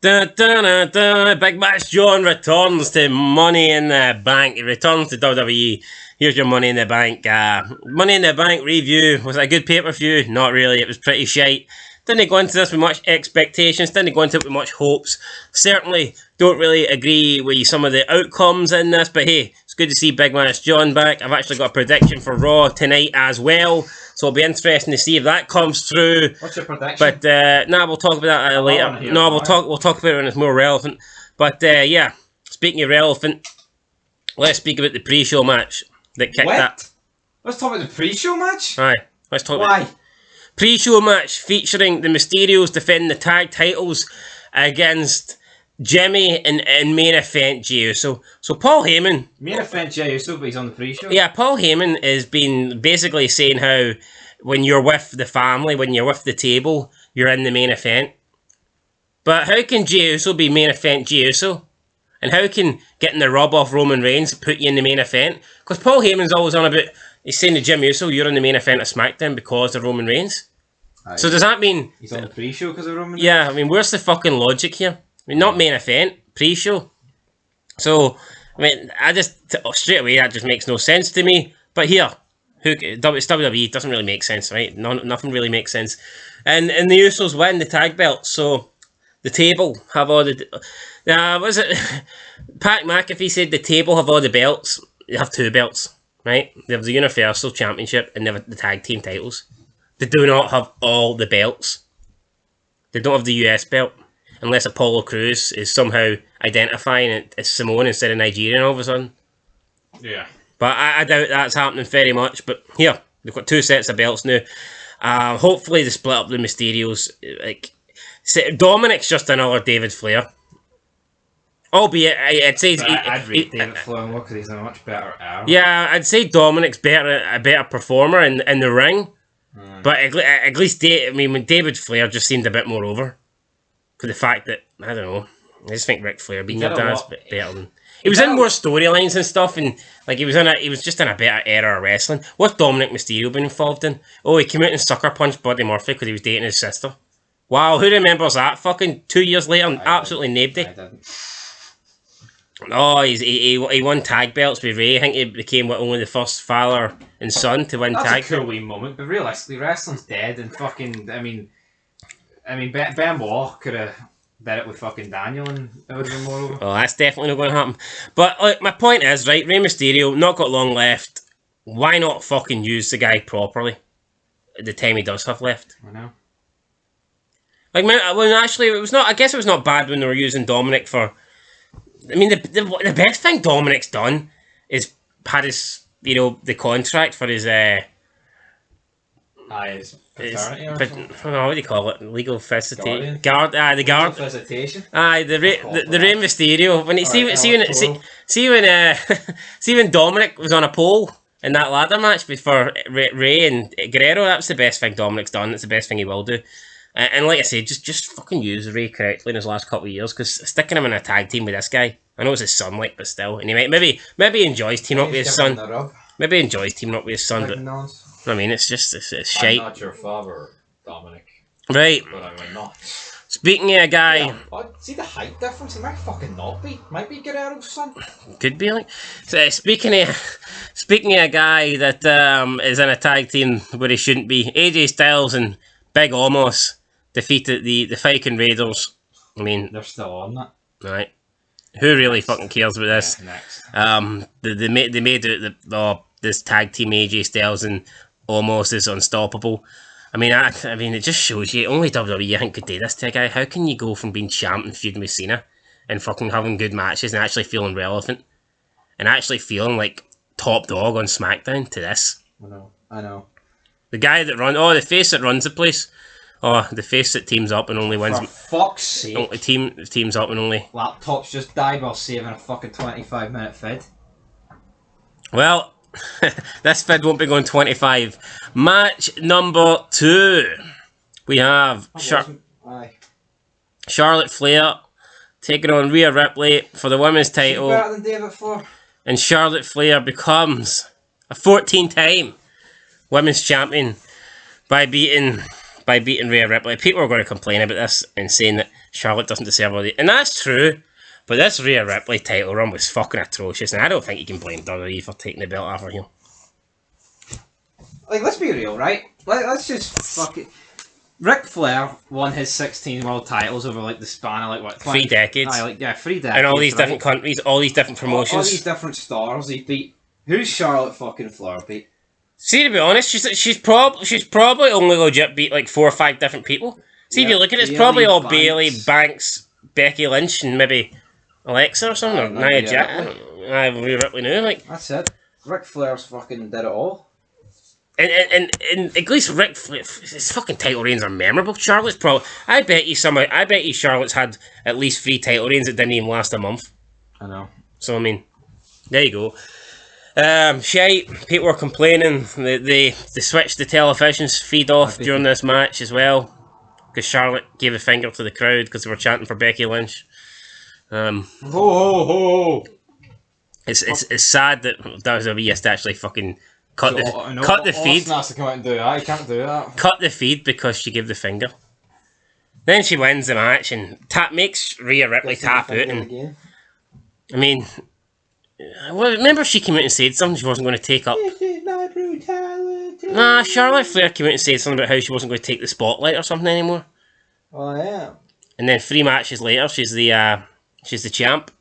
Big Match John returns to Money in the Bank. He returns to WWE. Here's your Money in the Bank. Money in the Bank review. Was it a good pay-per-view? Not really. It was pretty shite. Didn't go into this with much expectations. Didn't go into it with much hopes. Certainly don't really agree with some of the outcomes in this. But hey, it's good to see Big Match John back. I've actually got a prediction for Raw tonight as well. So it'll be interesting to see if that comes through. What's your prediction? But we'll talk about that later. No, we'll talk about it when it's more relevant. But yeah, speaking of relevant, let's speak about the pre-show match that kicked that. Let's talk about the pre-show match? Aye, let's talk Why? about pre-show match featuring the Mysterios defending the tag titles against Jimmy and main event Jey Uso. So Paul Heyman... Main event Jey Uso, but he's on the pre-show? Yeah, Paul Heyman has been basically saying how when you're with the family, when you're with the table, you're in the main event. But how can Jey Uso be main event Jey Uso? And how can getting the rub off Roman Reigns put you in the main event? Because Paul Heyman's always on about... He's saying to Jim Uso, you're in the main event of SmackDown because of Roman Reigns. Aye. So does that mean... He's on the pre-show because of Roman Reigns? Yeah, I mean, where's the fucking logic here? I mean, not main event, pre-show. So, I mean, straight away, that just makes no sense to me. But here, it's WWE, doesn't really make sense, right? Nothing really makes sense. And the Usos win the tag belts, so the table have all the... was it... Pat McAfee said the table have all the belts. They have 2 belts, right? They have the Universal Championship and they have the tag team titles. They do not have all the belts. They don't have the US belt. Unless Apollo Crews is somehow identifying it as Samoan instead of Nigerian all of a sudden. Yeah. But I doubt that's happening very much. But here, they've got 2 sets of belts now. Hopefully they split up the Mysterios. Dominic's just another David Flair. Albeit, I'd say... I'd rate David Flair more because he's a much better hour. Yeah, I'd say Dominic's a better performer in the ring. But at least, when David Flair just seemed a bit more over. For the fact that, I don't know, I just think Ric Flair being your dad's bit better than... He was in more storylines and stuff, and like he was just in a better era of wrestling. What's Dominic Mysterio been involved in? Oh, he came out and sucker punched Buddy Murphy because he was dating his sister. Wow, who remembers that? Fucking 2 years later, absolutely nobody. I didn't. Oh, he won tag belts with Ray. I think he became only the first father and son to win tag. That's a cool wee moment, but realistically, wrestling's dead, and fucking, I mean, Benoit could have did it with fucking Daniel, and it would have been more over. Well, that's definitely not going to happen. But like, my point is, right, Rey Mysterio, not got long left. Why not fucking use the guy properly at the time he does have left? I know. Like, when actually, it was not. I guess it was not bad when they were using Dominic for. I mean, the best thing Dominic's done is had his, the contract for his His paternity or something? what do you call it? Legal visitation. Guardian? The guard. Legal visitation? Aye, the Rey Mysterio. When he see when Dominic was on a pole in that ladder match before Rey and Guerrero, that's the best thing Dominic's done. It's the best thing he will do. And like I said, just fucking use Rey correctly in his last couple of years, because sticking him in a tag team with this guy, I know it's his son, but still, and he maybe he enjoys teaming up with his son. Maybe he enjoys teaming up with his son, but I mean, it's shite. I'm not your father, Dominic. Right. But I might not. Speaking of a guy... Yeah, see the height difference? He might fucking not be. Might be Guerrero's son. Could be like... So, speaking of a guy that is in a tag team where he shouldn't be, AJ Styles and Big Omos defeated the Viking Raiders. I mean... They're still on that. Right. Who really fucking cares about this? Yeah, next. They made it this tag team AJ Styles and Omos is unstoppable. I mean, it just shows you only WWE I think could do this to a guy. How can you go from being champ and feuding with Cena and fucking having good matches and actually feeling relevant and actually feeling like top dog on SmackDown to this? I know. The guy that the face that runs the place. Oh, the face that teams up and only wins. For fuck's sake. Teams up and only. Laptops just died while saving a fucking 25-minute vid. Well, this vid won't be going 25. Match number 2. We have Charlotte Flair taking on Rhea Ripley for the women's title. Better than David Flair. And Charlotte Flair becomes a 14-time women's champion by beating Rhea Ripley. People are going to complain about this and saying that Charlotte doesn't deserve all the... And that's true. But this Rhea Ripley title run was fucking atrocious, and I don't think you can blame WWE for taking the belt off her here. Like, let's be real, right? Let's just fuck it. Ric Flair won his 16 world titles over like the span of like what 3 decades. Aye, like 3 decades. And all these different countries, all these different promotions. All these different stars. He beat. Who's Charlotte fucking Flair beat? See, to be honest, she's probably only legit beat like 4 or 5 different people. See, if you look at it, it's probably all Bailey, Banks, Becky Lynch, and maybe Alexa or something, or Nia Jax. Rhea Ripley knew, like. That's it. Ric Flair's fucking did it all. And at least Ric Flair, his fucking title reigns are memorable. Charlotte's probably. I bet you Charlotte's had at least 3 title reigns that didn't even last a month. I know. So I mean, there you go. Shite. People were complaining. They switched the television's feed off during this match as well, because Charlotte gave a finger to the crowd because they were chanting for Becky Lynch. Ho ho ho! It's sad that WWE has to actually fucking cut the feed. Austin has to come out and do that. You can't do that. Cut the feed because she gave the finger. Then she wins the match and makes Rhea Ripley tap out. And I mean, well, remember she came out and said something she wasn't going to take up. This is my brutality. Nah, Charlotte Flair came out and said something about how she wasn't going to take the spotlight or something anymore. Oh yeah. And then 3 matches later, she's the champ.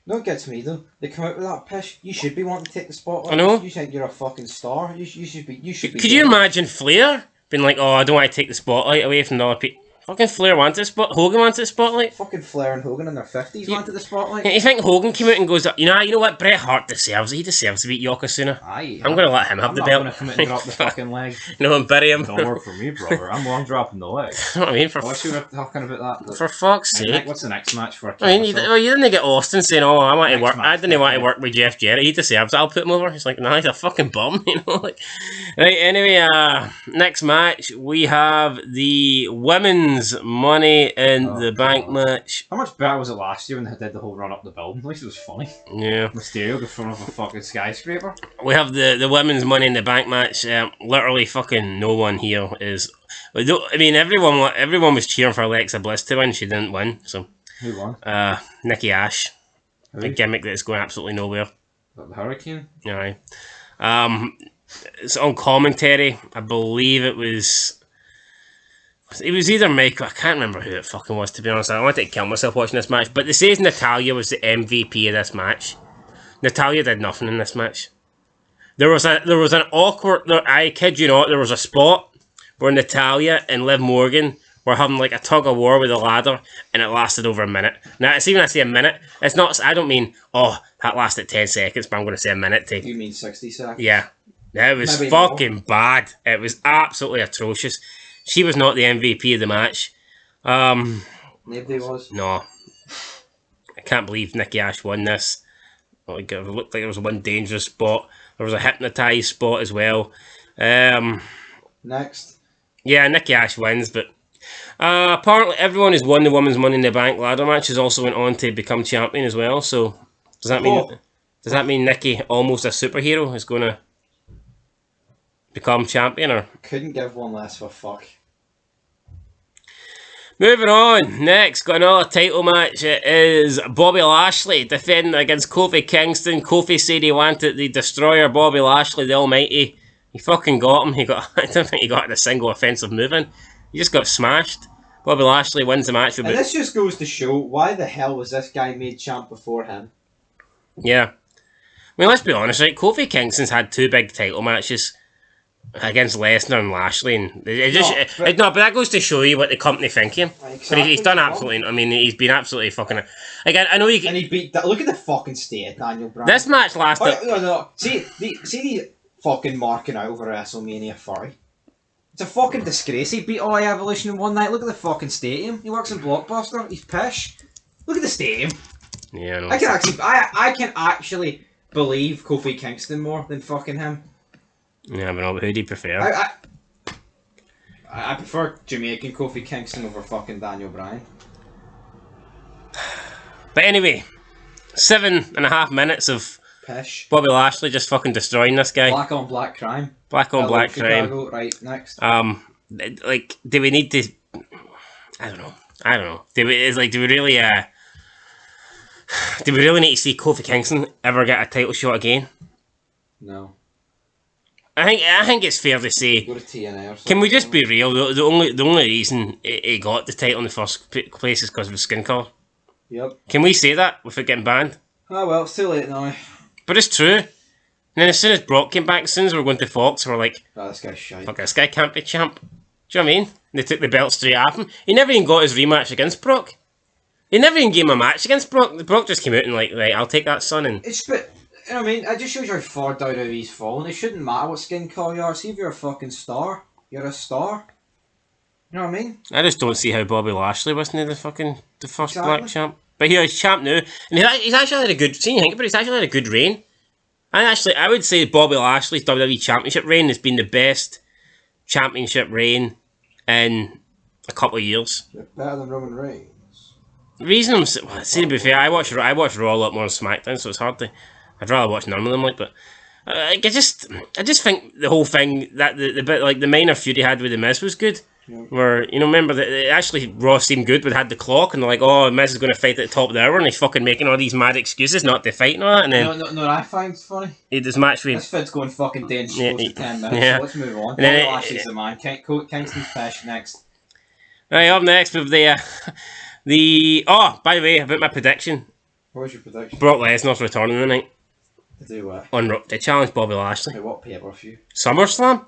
No, it gets me though. They come out with that pish. You should be wanting to take the spotlight. I know. You think you're a fucking star. You should be. Could you imagine Flair being like, "Oh, I don't want to take the spotlight away from the other people"? Fucking Flair wanted the spot. Hogan wanted the spotlight. Fucking Flair and Hogan in their 50s wanted the spotlight. You think Hogan came out and goes, you know what? Bret Hart deserves it. He deserves to beat Yokozuna. Aye. I'm going to let him have the belt. I'm not going to come out and drop the fucking leg. No, and bury him. Don't work for me, brother. I'm long dropping the leg. You know what I mean? What's you talking about that? For fuck's sake. What's the next match for? I mean, you didn't get Austin saying, "Oh, I want to work." I didn't want to work with Jeff Jarrett. He deserves it. I'll put him over. He's like, "Nah, he's a fucking bum," you know. Like, right. Anyway, next match we have the women's Money in the Bank match. How much better was it last year when they did the whole run up the building? At least it was funny. Yeah. Mysterio in front of a fucking skyscraper. We have the women's Money in the Bank match. Literally, fucking no one here is. I mean, everyone was cheering for Alexa Bliss to win. She didn't win. So. Who won? Nikki Ash. A gimmick that's going absolutely nowhere. The Hurricane. Aye. It's on commentary. I believe it was. It was either Michael. I can't remember who it fucking was, to be honest. I wanted to kill myself watching this match. But they say Natalya was the MVP of this match. Natalya did nothing in this match. There was an awkward. I kid you not. There was a spot where Natalya and Liv Morgan were having like a tug of war with a ladder, and it lasted over a minute. Now, it's even I say a minute. It's not. I don't mean that lasted 10 seconds, but I'm going to say a minute. You mean 60 seconds? Yeah. It was maybe fucking more. Bad. It was absolutely atrocious. She was not the MVP of the match. Nobody was? No. I can't believe Nikki Ash won this. It looked like there was one dangerous spot. There was a hypnotised spot as well. Next. Yeah, Nikki Ash wins, but apparently everyone who's won the Women's Money in the Bank ladder match has also went on to become champion as well. So does that mean Nikki, almost a superhero, is going to become champion? Or couldn't give one less of a fuck. Moving on, next, got another title match. It is Bobby Lashley defending against Kofi Kingston. Kofi said he wanted the Destroyer, Bobby Lashley, the Almighty. He fucking got him. I don't think he got a single offensive move in. He just got smashed. Bobby Lashley wins the match. And this just goes to show, why the hell was this guy made champ before him? Yeah. I mean, let's be honest, right? Kofi Kingston's had 2 big title matches against Lesnar and Lashley, and but that goes to show you what the company think of him. Exactly. But he's done absolutely. I mean, he's been absolutely fucking. Again, I know you can. And he beat. Look at the fucking state of Daniel Bryan. This match lasted. No. See the fucking marking out over WrestleMania 30. It's a fucking disgrace. He beat All Evolution in one night. Look at the fucking stadium. He works in Blockbuster. He's pish. Look at the stadium. Yeah, no, I can actually believe Kofi Kingston more than fucking him. Yeah, but who do you prefer? I prefer Jamaican Kofi Kingston over fucking Daniel Bryan. But anyway, 7.5 minutes of pish. Bobby Lashley just fucking destroying this guy. Black on black crime. Black on black crime. Chicago. Right, next. Like, do we need to? I don't know. I don't know. Do we really need to see Kofi Kingston ever get a title shot again? No. I think it's fair to say. Go to TNA or something. Can we just be real? The only reason he got the title in the first place is because of his skin colour. Yep. Can we say that without getting banned? Oh well, it's too late now. But it's true. And then as soon as Brock came back, as soon as we were going to Fox, we're like, Oh, this guy's shite. fuck, this guy can't be champ. Do you know what I mean? They took the belt straight off him. He never even got his rematch against Brock. He never even gave him a match against Brock. Brock just came out and like, right, I'll take that, son. And It's but you know what I mean. It just shows you how far down he's fallen. It shouldn't matter what skin colour you are. See if you're a fucking star, you're a star. You know what I mean? I just don't see how Bobby Lashley wasn't the first Exactly. black champ. But he's champ now, and he's actually had a good. See, you think about it, he's actually had a good reign. I would say Bobby Lashley's WWE Championship reign has been the best championship reign in a couple of years. Better than Roman Reigns. The reason I'm see, to be fair, I watch Raw a lot more than SmackDown, so it's hard to. I'd rather watch none of them, like, but I just think the whole thing that the bit like the minor feud he had with the Miz was good. Yep. Where remember that actually Raw seemed good, but had the clock and they're like, oh, Miz is going to fight at the top of the hour, and he's fucking making all these mad excuses not to fight and all that, and then No, I find it's funny. he does match with. This fit's going fucking dangerous Yeah, close to 10 minutes. yeah. So let's move on. And then Bobby Lashley's the man. Kingston's Pesh next. Right, up next with the by the way, about my prediction, What was your prediction? Brock Lesnar's returning tonight To do what? to challenge Bobby Lashley. Hey, what pay-per-view? SummerSlam.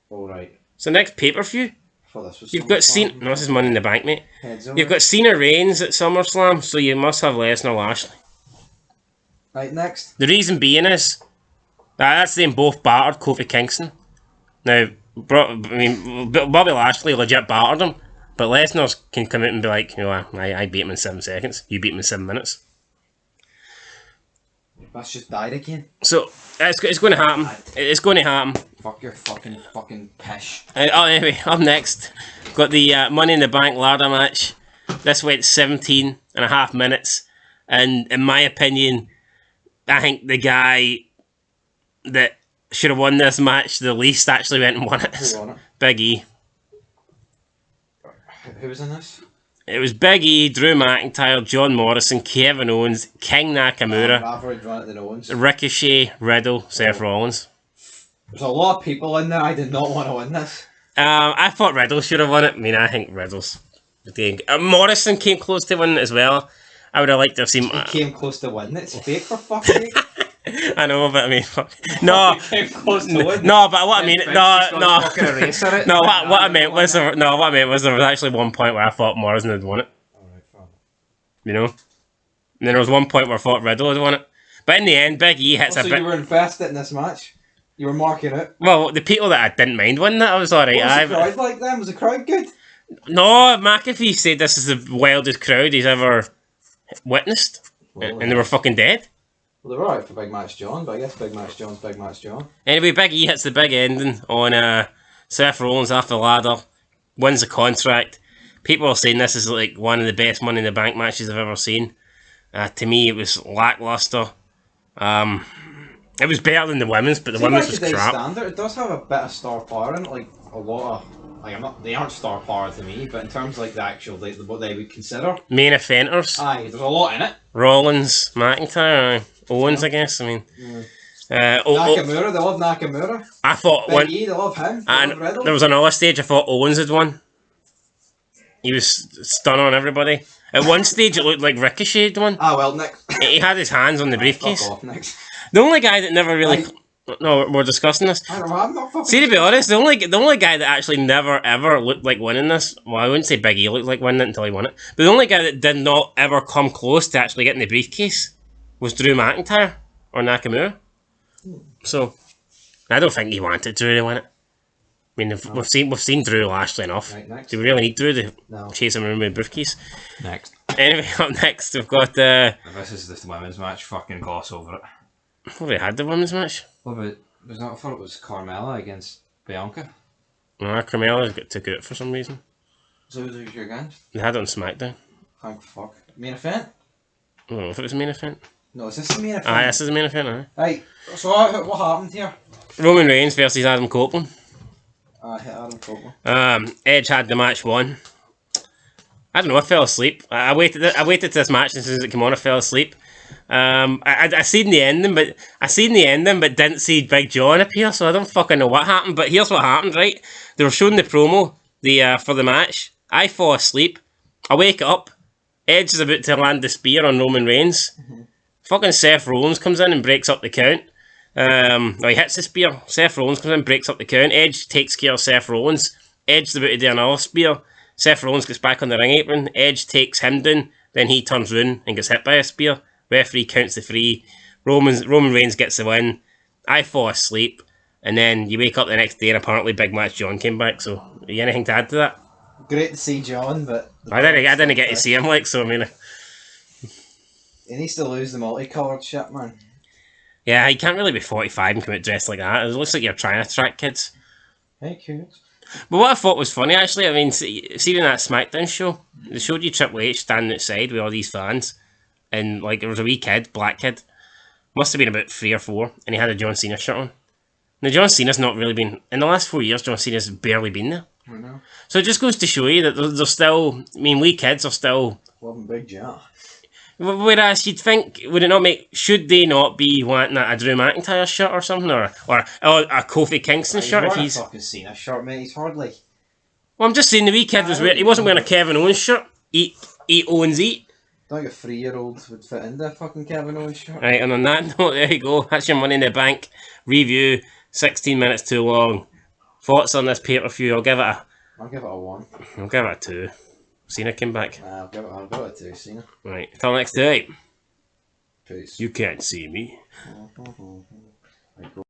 All right. It's the next pay-per-view. I thought this was. You've got SummerSlam. Cena. No, this is Money in the Bank, mate. Heads over. You've got Cena Reigns at SummerSlam, so you must have Lesnar Lashley. Right, next. The reason being is that's them both battered Kofi Kingston. Now, Bobby Lashley legit battered him, but Lesnar can come out and be like, you know, I beat him in 7 seconds. You beat him in 7 minutes. That's just died again. So it's going to happen. It's going to happen. Fuck your fucking Pesh. Anyway, up next, got the Money in the Bank ladder match. This went 17 and a half minutes, and in my opinion, I think the guy that should have won this match the least actually went and won it. Who won it? Big E. Who was in this? It was Big E, Drew McIntyre, John Morrison, Kevin Owens, King Nakamura, I've already run it to no ones. Ricochet, Riddle, Seth Rollins. There's a lot of people in there. I did not want to win this. I thought Riddle should have won it. I mean, I think Riddle's the thing. Morrison came close to winning it as well. I would have liked to have seen. He came close to winning it. It's fake for fuck's sake. I know, but I mean, no, He came close to winning. no. But what I mean, no. Fucking eraser it. No, what I meant was there was actually one point where I thought Morrison had won it. Alright, fine. You know, and then there was one point where I thought Riddle had won it. But in the end, Big E hits So a bit. you were invested in this match. You were marking it. Well, the people that I didn't mind winning it, I was alright. What was the crowd like then? Was the crowd good? No, McAfee said this is the wildest crowd he's ever witnessed, Well, and they were fucking dead. Well, they were alright for Big Match John, but I guess Big Match John's Big Match John. Anyway, Big E hits the big ending on Seth Rollins after the ladder, wins the contract. People are saying this is like one of the best Money in the Bank matches I've ever seen. To me, it was lackluster. It was better than the women's, but the women's was crap. Standard, it does have a bit of star power in it, like a lot of. Like they aren't star power to me, but in terms of like the actual, what they would consider. Main eventers: Aye, there's a lot in it. Rollins, McIntyre, Owens. I guess. I mean, Nakamura, they love Nakamura. I thought Big E, they love him. They and love Riddle. there was another stage I thought Owens had won. He was stunning on everybody. At one stage, it looked like Ricochet had won. Ah well, Nick. He had his hands on the Fuck briefcase. off, Nick. The only guy that never really. No, we're discussing this. I don't know, I'm not fucking. See, to be honest, the only guy that actually never ever looked like winning this. Well, I wouldn't say Big E looked like winning it until he won it. But the only guy that did not ever come close to actually getting the briefcase was Drew McIntyre or Nakamura. So, I don't think he wanted Drew to win it. I mean, we've seen Drew Lashley enough. Right, next. Do we really need Drew to No. chase him around with a briefcase? Next. Anyway, up next we've got If this is the women's match, fucking gloss over it. Have we had the women's match? What about, was that, I thought it was Carmella against Bianca. No, Carmella got took out for some reason. So who's your against? They had it on SmackDown. Thank fuck. Main event? I don't know if it was a main event. No, is this the main event? Ah, this is the main event, aye. Right, so what happened here? Roman Reigns versus Adam Copeland. Hit Adam Copeland. Edge had the match won. I don't know. I fell asleep. I waited. I waited to this match, and as soon as it came on, I fell asleep. I seen the ending, but didn't see Big John appear, so I don't fucking know what happened. But here's what happened, right? They were showing the promo, for the match. I fall asleep. I wake up. Edge is about to land the spear on Roman Reigns. Fucking Seth Rollins comes in and breaks up the count. He hits the spear. Seth Rollins comes in, breaks up the count. Edge takes care of Seth Rollins. Edge is about to do another spear. Seth Rollins gets back on the ring apron. Edge takes him down. Then he turns round and gets hit by a spear. Referee counts the three. Roman Reigns gets the win. I fall asleep. And then you wake up the next day and apparently Big Match John came back. So, are you anything to add to that? Great to see John, but I didn't get to see him, like, so I mean... He needs to lose the multicoloured shit, man. Yeah, he can't really be 45 and come out dressed like that. It looks like you're trying to attract kids. Hey, cute. But what I thought was funny, actually, I mean, see in that SmackDown show, they showed you Triple H standing outside with all these fans, and, like, there was a wee kid, black kid, must have been about 3 or 4, and he had a John Cena shirt on. Now, John Cena's not really been... In the last 4 years, John Cena's barely been there. I know. So it just goes to show you that there's still... I mean, we kids are still... Loving Big John. Whereas you'd think, would it not make... Should they not be wanting a Drew McIntyre shirt or something? Or a Kofi Kingston shirt? If He's a fucking Cena shirt, mate. He's hardly... Well, I'm just saying the wee kid was wearing... He wasn't wearing a Kevin Owens shirt. Eat Owens, eat. I think a 3-year-old would fit into a fucking Kevin Owens shirt. Right, and on that note, there you go. That's your Money in the Bank review. 16 minutes too long. Thoughts on this pay-per-view? I'll give it a 1. I'll give it a 2. Cena came back. I'll give it a 2, Cena. Right, till next time. Peace. You can't see me. Right, go